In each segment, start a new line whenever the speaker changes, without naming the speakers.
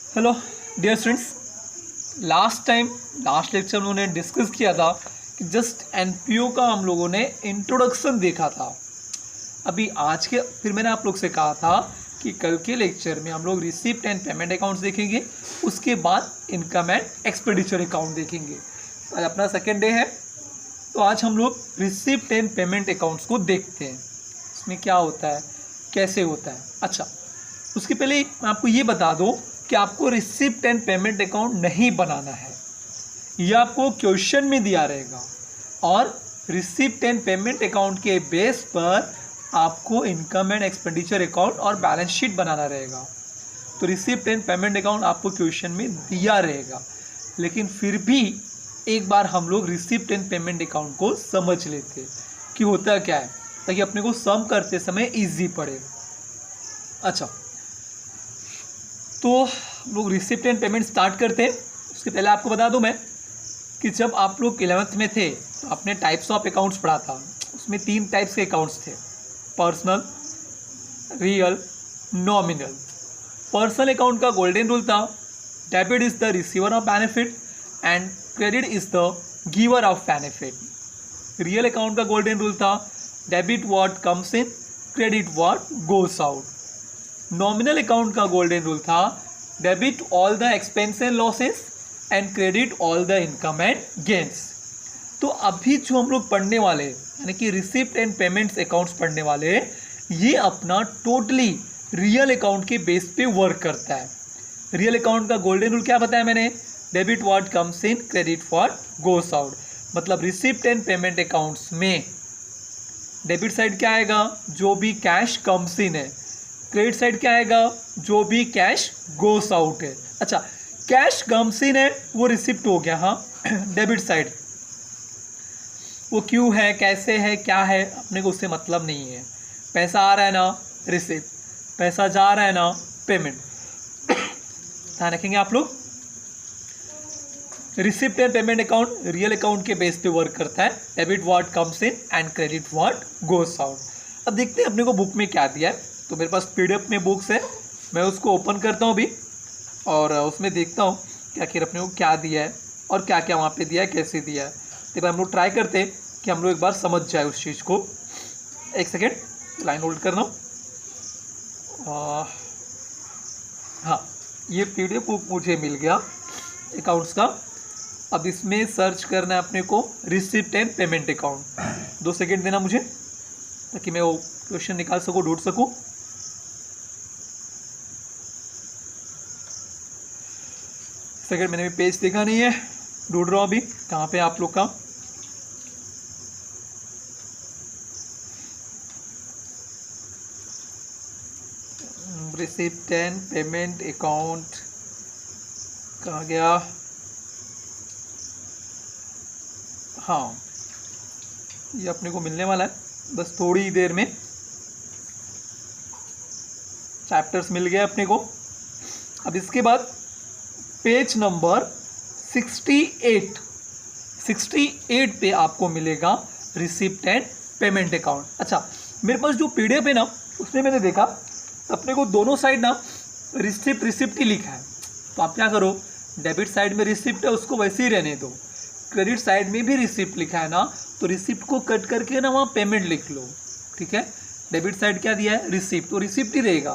Hello dear students, last lecture हम लोगों ने डिस्कस किया था कि जस्ट एनपीओ का हम लोगों ने इंट्रोडक्शन देखा था। अभी आज के फिर मैंने आप लोग से कहा था कि कल के लेक्चर में हम लोग रिसिप्ट एंड पेमेंट अकाउंट्स देखेंगे, उसके बाद इनकम एंड एक्सपेंडिचर अकाउंट देखेंगे। आज अपना सेकेंड डे है, तो आज हम लोग रिसिप्ट एंड पेमेंट अकाउंट्स को देखते हैं। इसमें क्या होता है, कैसे होता है। अच्छा, उसके पहले मैं आपको ये बता दूं कि आपको रिसिप्ट एंड पेमेंट अकाउंट नहीं बनाना है, यह आपको क्वेश्चन में दिया रहेगा और रिसिप्ट एंड पेमेंट अकाउंट के बेस पर आपको इनकम एंड एक्सपेंडिचर अकाउंट और बैलेंस शीट बनाना रहेगा। तो रिसिप्ट एंड पेमेंट अकाउंट आपको क्वेश्चन में दिया रहेगा, लेकिन फिर भी एक बार हम लोग रिसिप्ट एंड पेमेंट अकाउंट को समझ लेते कि होता क्या है, ताकि अपने को सम करते समय इजी पड़े। अच्छा, तो हम लोग रिसिप्ट एंड पेमेंट स्टार्ट करते हैं। उसके पहले आपको बता दूं मैं कि जब आप लोग 11th में थे तो आपने टाइप्स ऑफ अकाउंट्स पढ़ा था। उसमें 3 टाइप्स के अकाउंट्स थे, personal, real, nominal. Personal account का गोल्डन रूल था, debit is the receiver of benefit and credit is the giver of benefit. Real account का गोल्डन रूल था, debit what comes in, credit what goes out. Nominal account का golden rule था, debit all the expense and losses and credit all the income and gains. तो अभी जो हम लोग पढ़ने वाले यानी कि रिसिप्ट एंड पेमेंट्स अकाउंट्स पढ़ने वाले, ये अपना टोटली रियल अकाउंट के बेस पे वर्क करता है। रियल अकाउंट का गोल्डन रूल क्या बताया मैंने, debit what comes in, credit what goes out. मतलब रिसिप्ट एंड पेमेंट अकाउंट्स में डेबिट साइड क्या आएगा, जो भी कैश कम्स इन है। क्रेडिट साइड क्या आएगा, जो भी कैश गोस आउट है। अच्छा, कैश कम्स इन है वो रिसिप्ट हो गया। हाँ, डेबिट साइड वो क्यों है, कैसे है, क्या है, अपने को उससे मतलब नहीं है। पैसा आ रहा है ना, रिसिप्ट, पैसा जा रहा है ना, पेमेंट। ध्यान रखेंगे आप लोग। Receipt and payment account real account के बेस पे वर्क करता है, debit what comes in and credit what goes out. अब देखते हैं अपने को बुक में क्या दिया है। तो मेरे पास पीडीएफ में बुक्स है, मैं उसको ओपन करता हूँ अभी और उसमें देखता हूँ कि आखिर अपने को क्या दिया है और क्या क्या वहाँ पे दिया है, कैसे दिया है। तो हम लोग ट्राई करते हैं कि हम लोग एक बार समझ जाए उस चीज़ को। एक सेकेंड लाइन होल्ड करना। हाँ, ये पीडीएफ बुक मुझे मिल गया अकाउंट्स का। अब इसमें सर्च करना है अपने को receipt and payment account. 2 second देना मुझे, ताकि मैं वो क्वेश्चन निकाल सकूँ, ढूंढ सकूँ। सेकेंड मैंने भी पेज देखा नहीं है, ढूंढ रहा हूँ अभी कहाँ पे आप लोग का। रिसिप्ट एंड पेमेंट अकाउंट कहाँ गया। हाँ, ये अपने को मिलने वाला है बस थोड़ी ही देर में। चैप्टर्स मिल गए अपने को। अब इसके बाद पेज नंबर 68 पे आपको मिलेगा रिसिप्ट एंड पेमेंट अकाउंट। अच्छा, मेरे पास जो पीडीएफ है ना, उसमें मैंने देखा अपने को दोनों साइड ना रिसिप्ट ही लिखा है। तो आप क्या करो, डेबिट साइड में रिसिप्ट है उसको वैसे ही रहने दो, क्रेडिट साइड में भी रिसिप्ट लिखा है ना, तो रिसिप्ट को कट करके ना वहाँ पेमेंट लिख लो। ठीक है, डेबिट साइड क्या दिया है, रिसिप्ट, तो रिसिप्ट ही रहेगा।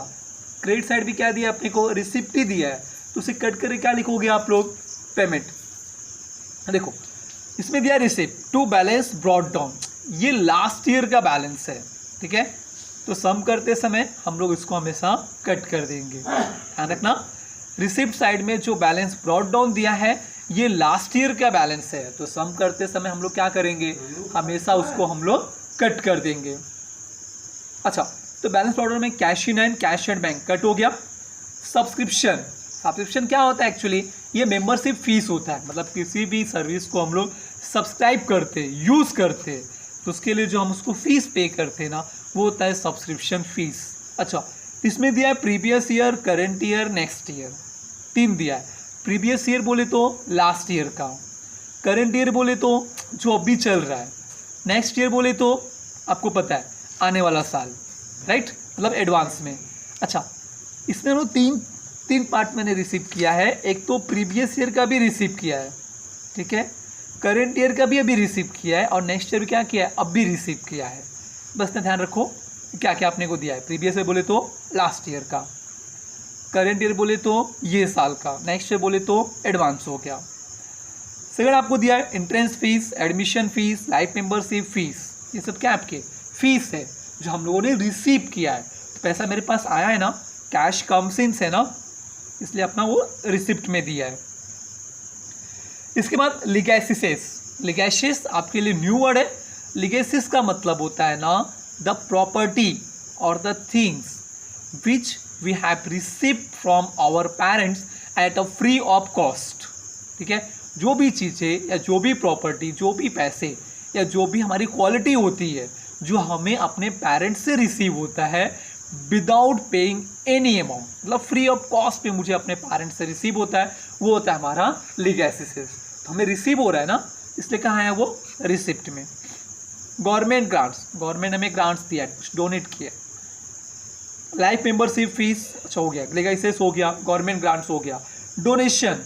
क्रेडिट साइड भी क्या दिया है अपने को, रिसिप्ट ही दिया है, तो उसे कट करके क्या लिखोगे आप लोग, पेमेंट। देखो इसमें दिया receipt to balance brought down, ये लास्ट ईयर का बैलेंस है। ठीक है, तो सम करते समय हम लोग इसको हमेशा कट कर देंगे। ध्यान रखना, रिसिप्ट साइड में जो बैलेंस ब्रॉट डाउन दिया है ये लास्ट ईयर का बैलेंस है, तो सम करते समय हम लोग क्या करेंगे, हमेशा उसको हम लोग कट कर देंगे। अच्छा, तो बैलेंस ब्रॉट डाउन में cash in and cash at bank cut हो गया। सब्सक्रिप्शन क्या होता है एक्चुअली, ये मेंबरशिप फीस होता है। मतलब किसी भी सर्विस को हम लोग सब्सक्राइब करते, यूज़ करते, तो उसके लिए जो हम उसको फीस पे करते हैं ना, वो होता है सब्सक्रिप्शन फीस। अच्छा, इसमें दिया है previous year, current year, next year, 3 दिया है। प्रीवियस ईयर बोले तो लास्ट ईयर का, करंट ईयर बोले तो जो अभी चल रहा है, नेक्स्ट ईयर बोले तो आपको पता है आने वाला साल, राइट, मतलब एडवांस में। अच्छा, इसमें हम लोग तीन पार्ट मैंने रिसीव किया है। एक तो प्रीवियस ईयर का भी रिसीव किया है, ठीक है, करेंट ईयर का भी अभी रिसीव किया है, और नेक्स्ट ईयर क्या किया है, अब भी रिसीव किया है। बस इतना ध्यान रखो क्या क्या आपने को दिया है। प्रीवियस ईयर बोले तो लास्ट ईयर का, करेंट ईयर बोले तो ये साल का, नेक्स्ट ईयर बोले तो एडवांस हो गया। सेकंड आपको दिया है entrance fees, admission fees, life membership fees. ये सब क्या आपके फीस है जो हम लोगों ने रिसीव किया है। तो पैसा मेरे पास आया है ना, कैश कम्स इन है ना, इसलिए अपना वो रिसिप्ट में दिया है। इसके बाद लिगेसिस। लिगेसिस आपके लिए न्यू वर्ड है। लिगेसिस का मतलब होता है ना द प्रॉपर्टी और the things which we have received from our parents at a free of cost. ठीक है, जो भी चीज़ें या जो भी प्रॉपर्टी, जो भी पैसे या जो भी हमारी क्वालिटी होती है जो हमें अपने पेरेंट्स से रिसीव होता है विदाउट पेइंग एनी अमाउंट, मतलब फ्री ऑफ कॉस्ट पे मुझे अपने पेरेंट्स से रिसीव होता है, वो होता है हमारा लिगेसिस। तो हमें रिसीव हो रहा है ना, इसलिए कहाँ है वो रिसिप्ट में। गवर्नमेंट ग्रांट्स, गवर्नमेंट हमें ग्रांट्स दिया है, कुछ डोनेट किया। लाइफ मेंबरशिप फीस अच्छा हो गया, लिगेसिस हो गया, गवर्नमेंट ग्रांट्स हो गया। डोनेशन,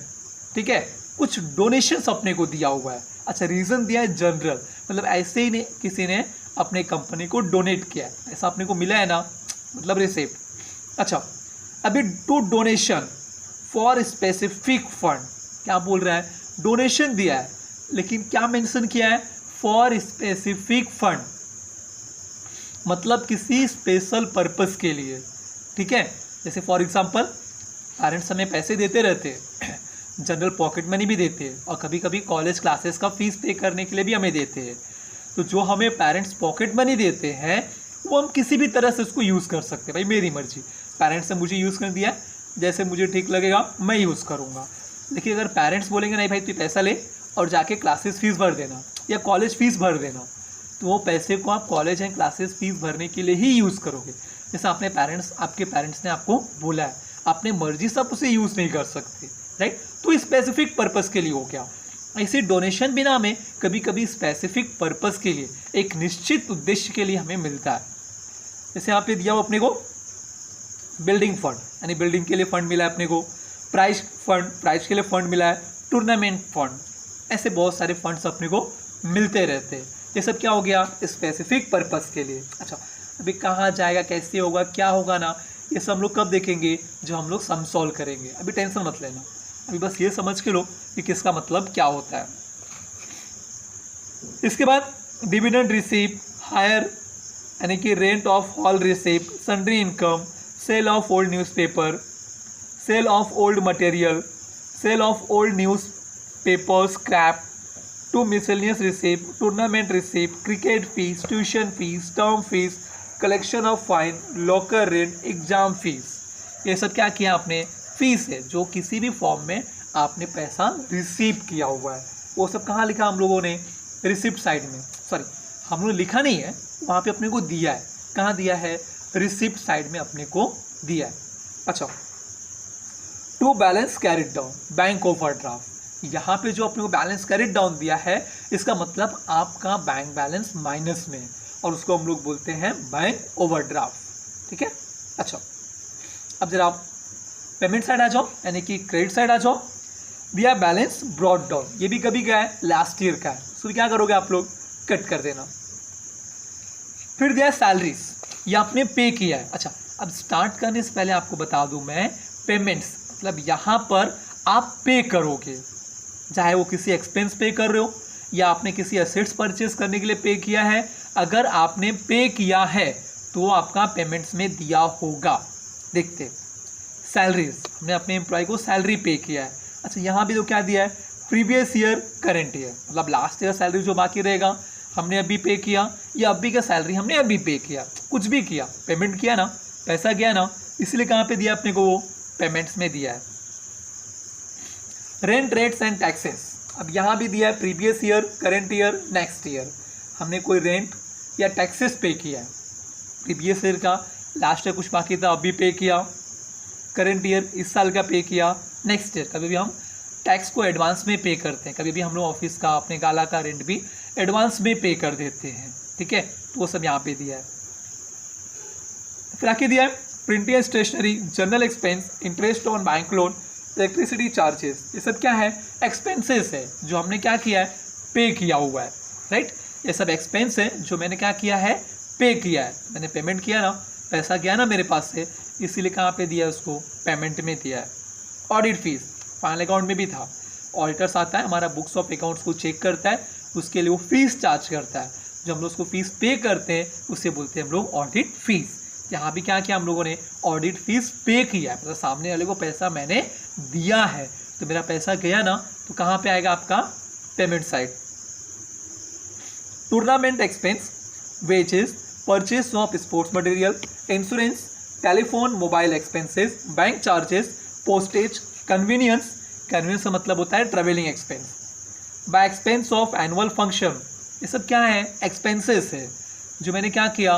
ठीक है, कुछ डोनेशंस अपने को दिया हुआ है। अच्छा, रीज़न दिया है जनरल, मतलब ऐसे ही नहीं किसी ने अपने कंपनी को डोनेट किया है, ऐसा अपने को मिला है ना, मतलब रिसिप्ट। अच्छा, अभी to donation for specific fund, क्या बोल रहा है, डोनेशन दिया है लेकिन क्या मेंशन किया है, फॉर स्पेसिफिक फंड, मतलब किसी स्पेशल पर्पस के लिए। ठीक है, जैसे फॉर एग्जांपल पेरेंट्स हमें पैसे देते रहते हैं, जनरल पॉकेट मनी भी देते हैं, और कभी कभी कॉलेज क्लासेस का फीस पे करने के लिए भी हमें देते हैं। तो जो हमें पेरेंट्स पॉकेट मनी देते हैं वो हम किसी भी तरह से उसको यूज़ कर सकते हैं। भाई मेरी मर्जी, पेरेंट्स ने मुझे यूज़ कर दिया, जैसे मुझे ठीक लगेगा मैं यूज़ करूँगा। लेकिन अगर पेरेंट्स बोलेंगे नहीं भाई तू पैसा ले और जाके क्लासेस फीस भर देना या कॉलेज फीस भर देना, तो वो पैसे को आप कॉलेज एंड क्लासेस फीस भरने के लिए ही यूज़ करोगे। जैसे आपके पेरेंट्स ने आपको बोला है, अपने मर्जी से आप उसे यूज़ नहीं कर सकते, राइट। तो स्पेसिफिक पर्पस के लिए हो गया। ऐसे डोनेशन भी ना हमें कभी कभी स्पेसिफिक पर्पस के लिए, एक निश्चित उद्देश्य के लिए हमें मिलता है। जैसे यहाँ पे दिया हो अपने को बिल्डिंग फंड, यानी बिल्डिंग के लिए फंड मिला है अपने को, प्राइज फंड, प्राइज के लिए फंड मिला है, टूर्नामेंट फंड, ऐसे बहुत सारे फंड्स अपने को मिलते रहते हैं। ये सब क्या हो गया, स्पेसिफिक पर्पस के लिए। अच्छा, अभी कहाँ जाएगा, कैसे होगा, क्या होगा ना, ये सब हम लोग कब देखेंगे, जो हम लोग सम सॉल्व करेंगे। अभी टेंशन मत लेना, अभी बस ये समझ के लो कि किसका मतलब क्या होता है। इसके बाद डिविडेंड रिसीव, हायर यानी कि rent of hall receive, sundry income, sale of old newspaper, sale of old material, sale of old newspaper scrap, to miscellaneous receive, tournament receive, cricket fees, tuition fees, term fees, collection of fine, locker rent, exam fees. ये सब क्या किया आपने, fees है जो किसी भी form में आपने पैसा रिसीव किया हुआ है। वो सब कहाँ लिखा हम लोगों ने, रिसिप्ट साइड में, सॉरी हम लोगों ने लिखा नहीं है, वहाँ पे अपने को दिया है। कहाँ दिया है, रिसिप्ट साइड में अपने को दिया है। अच्छा, to balance carried down, bank overdraft, यहाँ पे जो अपने को बैलेंस कैरिड डाउन दिया है इसका मतलब आपका बैंक बैलेंस माइनस में है, और उसको हम लोग बोलते हैं बैंक ओवरड्राफ्ट। ठीक है, अच्छा अब जरा आप पेमेंट साइड आ जाओ, यानी कि क्रेडिट साइड आ जाओ। दिया बैलेंस ब्रॉड डाउन, ये भी कभी गया है, लास्ट ईयर का है, तो क्या करोगे आप लोग, कट कर देना। फिर दिया सैलरीज, ये आपने पे किया है। अच्छा, अब स्टार्ट करने से पहले आपको बता दूं मैं, पेमेंट्स मतलब यहाँ पर आप पे करोगे, चाहे वो किसी एक्सपेंस पे कर रहे हो या आपने किसी एसेट्स परचेस करने के लिए पे किया है। अगर आपने पे किया है तो आपका पेमेंट्स में दिया होगा। देखते, सैलरीज, हमने अपने एम्प्लॉय को सैलरी पे किया है। अच्छा, यहाँ भी तो क्या दिया है, प्रीवियस ईयर करंट ईयर, मतलब लास्ट ईयर सैलरी जो बाकी रहेगा हमने अभी पे किया, या अभी का सैलरी हमने अभी पे किया, कुछ भी किया, पेमेंट किया ना, पैसा गया ना, इसलिए कहाँ पे दिया अपने को, वो पेमेंट्स में दिया है। रेंट रेट्स एंड टैक्सेस, अब यहाँ भी दिया है previous year, current year, next year, हमने कोई रेंट या टैक्सेस पे किया है, प्रीवियस ईयर का, लास्ट ईयर कुछ बाकी था अभी पे किया, करंट ईयर इस साल का पे किया, नेक्स्ट ईयर। कभी भी हम टैक्स को एडवांस में पे करते हैं, कभी भी हम लोग ऑफिस का, अपने गाला का रेंट भी एडवांस में पे कर देते हैं। ठीक है, तो वो सब यहाँ पे दिया है। फिर आके दिया है printing and stationery, general expense, interest on bank loan, electricity charges, ये सब क्या है? एक्सपेंसेस है जो हमने क्या किया है? पे किया हुआ है, राइट। ये सब एक्सपेंस है जो मैंने क्या किया है? पे किया है। मैंने पेमेंट किया ना, पैसा गया ना मेरे पास से, इसीलिए कहाँ पे दिया है? उसको पेमेंट में दिया है। ऑडिट फीस फाइनल अकाउंट में भी था। ऑडिटर्स आता है, हमारा बुक्स ऑफ अकाउंट्स को चेक करता है, उसके लिए वो फीस चार्ज करता है। जो हम लोग उसको फीस पे करते हैं उसे बोलते हैं हम लोग ऑडिट फीस। यहाँ भी क्या किया हम लोगों ने? ऑडिट फीस पे किया है, मतलब सामने वाले को पैसा मैंने दिया है, तो मेरा पैसा गया ना, तो कहाँ पे आएगा आपका? Payment side. Tournament expense, wages, purchase of sports material, insurance, telephone mobile expenses, bank charges, postage, conveyance, conveyance का मतलब होता है travelling expense, by expense of annual function, ये सब क्या है? एक्सपेंसेस है जो मैंने क्या किया?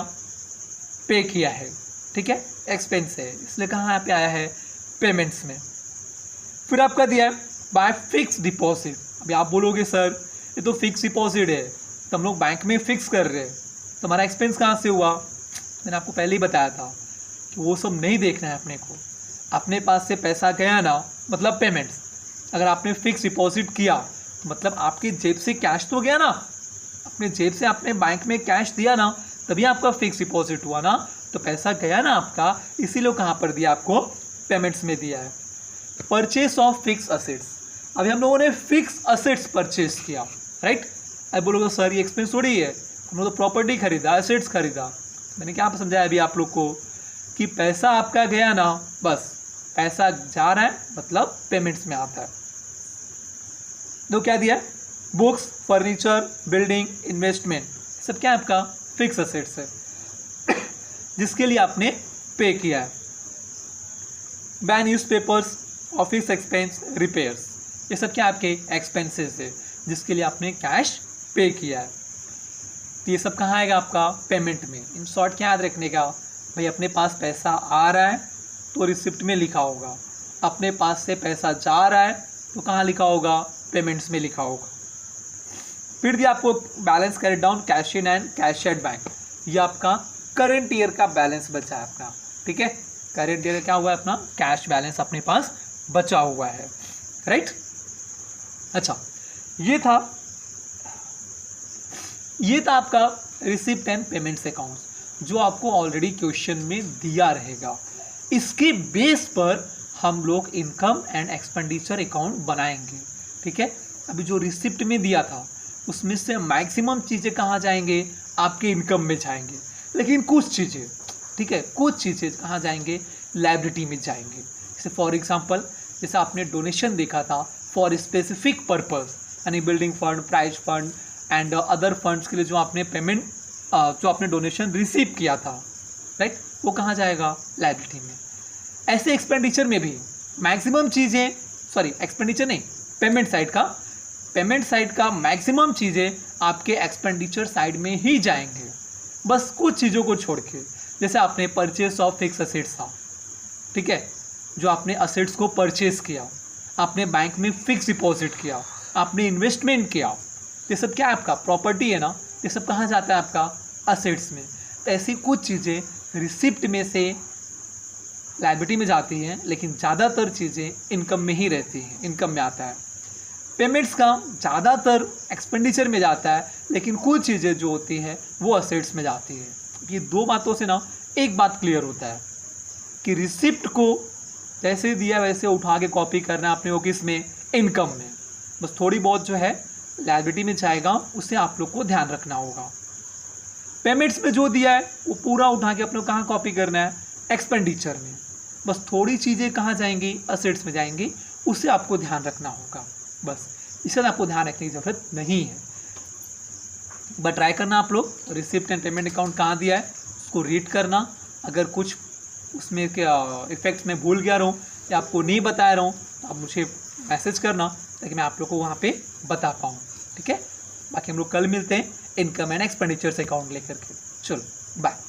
पे किया है, ठीक है, एक्सपेंस है, इसलिए कहाँ पे आया है? पेमेंट्स में। फिर आपका दिया है बाय फिक्स डिपॉजिट। अभी आप बोलोगे सर ये तो फिक्स डिपॉजिट है, तो हम लोग बैंक में फिक्स कर रहे हैं, तो हमारा एक्सपेंस कहाँ से हुआ? मैंने आपको पहले ही बताया था कि वो सब नहीं देखना है अपने को। अपने पास से पैसा गया ना, मतलब पेमेंट्स। अगर आपने फिक्स डिपॉजिट किया तो मतलब आपकी जेब से कैश तो गया ना, अपने जेब से आपने बैंक में कैश दिया ना, तभी आपका फिक्स डिपॉजिट हुआ ना, तो पैसा गया ना आपका, इसीलिए कहाँ पर दिया? आपको पेमेंट्स में दिया है। परचेस ऑफ फिक्स असेट्स, अभी हम लोगों ने फिक्स असेट्स परचेस किया, राइट। अब बोलोगे सर ये एक्सपेंस थोड़ी है, हम लोग तो प्रॉपर्टी खरीदा, एसेट्स खरीदा। मैंने क्या समझाया अभी आप लोग को कि पैसा आपका गया ना, बस पैसा जा रहा है, मतलब पेमेंट्स में आता है। तो क्या दिया? बुक्स, फर्नीचर, बिल्डिंग, इन्वेस्टमेंट, सब क्या है? आपका फिक्स असेट्स है जिसके लिए आपने पे किया है। By newspapers, office expense, repairs, ये सब क्या आपके एक्सपेंसेस है जिसके लिए आपने कैश पे किया है। तो ये सब कहाँ आएगा? आपका पेमेंट में। इन शॉर्ट क्या याद रखने का भाई? अपने पास पैसा आ रहा है तो रिसिप्ट में लिखा होगा, अपने पास से पैसा जा रहा है तो कहाँ लिखा होगा? पेमेंट्स में लिखा होगा। फिर दिया आपको balance carry down, cash in and cash at bank, ये आपका करंट ईयर का बैलेंस बचा है अपना, ठीक है। करंट ईयर क्या हुआ है? अपना कैश बैलेंस अपने पास बचा हुआ है, राइट। अच्छा, ये था आपका रिसिप्ट एंड पेमेंट्स अकाउंट जो आपको ऑलरेडी क्वेश्चन में दिया रहेगा। इसके बेस पर हम लोग इनकम एंड एक्सपेंडिचर अकाउंट बनाएंगे, ठीक है। अभी जो रिसिप्ट में दिया था उसमें से मैक्सिमम चीज़ें कहाँ जाएंगे? आपके इनकम में जाएंगे, लेकिन कुछ चीज़ें, ठीक है, कुछ चीज़ें कहाँ जाएंगे? लायबिलिटी में जाएंगे। जैसे फॉर एग्जांपल, जैसे आपने डोनेशन देखा था फॉर स्पेसिफिक पर्पस, यानी building fund, prize fund and other funds के लिए जो आपने पेमेंट जो आपने डोनेशन रिसीव किया था, राइट, वो कहाँ जाएगा? लायबिलिटी में। ऐसे एक्सपेंडिचर में भी मैक्सिमम चीज़ें, सॉरी एक्सपेंडिचर नहीं, पेमेंट साइड का मैक्सिमम चीज़ें आपके एक्सपेंडिचर साइड में ही जाएंगे, बस कुछ चीज़ों को छोड़ के। जैसे आपने परचेस ऑफ फिक्स असेट्स था, ठीक है, जो आपने असेट्स को परचेस किया, आपने बैंक में फिक्स डिपॉजिट किया, आपने इन्वेस्टमेंट किया, ये सब क्या है? आपका प्रॉपर्टी है ना, ये सब कहाँ जाता है? आपका असेट्स में। तो ऐसी कुछ चीज़ें रिसिप्ट में से लायबिलिटी में जाती हैं, लेकिन ज़्यादातर चीज़ें इनकम में ही रहती हैं, इनकम में आता है। पेमेंट्स का ज़्यादातर एक्सपेंडिचर में जाता है, लेकिन कुछ चीज़ें जो होती हैं वो असेट्स में जाती है। ये दो बातों से ना एक बात क्लियर होता है कि रिसिप्ट को जैसे दिया वैसे उठा के कॉपी करना अपने को किस में? इनकम में। बस थोड़ी बहुत जो है लायबिलिटी में जाएगा, उसे आप लोग को ध्यान रखना होगा। पेमेंट्स में जो दिया है वो पूरा उठा के अपने को कहाँ कॉपी करना है? एक्सपेंडिचर में। बस थोड़ी चीज़ें कहाँ जाएंगी? असेट्स में जाएंगी, उसे आपको ध्यान रखना होगा। बस इससे आपको ध्यान रखने की ज़रूरत नहीं है। बट ट्राई करना आप लोग, रिसिप्ट एंड पेमेंट अकाउंट कहाँ दिया है उसको रीड करना। अगर कुछ उसमें क्या इफेक्ट्स में भूल गया रहूँ या आपको नहीं बताया रहूँ तो आप मुझे मैसेज करना, ताकि मैं आप लोग को वहाँ पे बता पाऊँ, ठीक है। बाकी हम लोग कल मिलते हैं इनकम एंड एक्सपेंडिचर्स अकाउंट लेकर के। चलो बाय।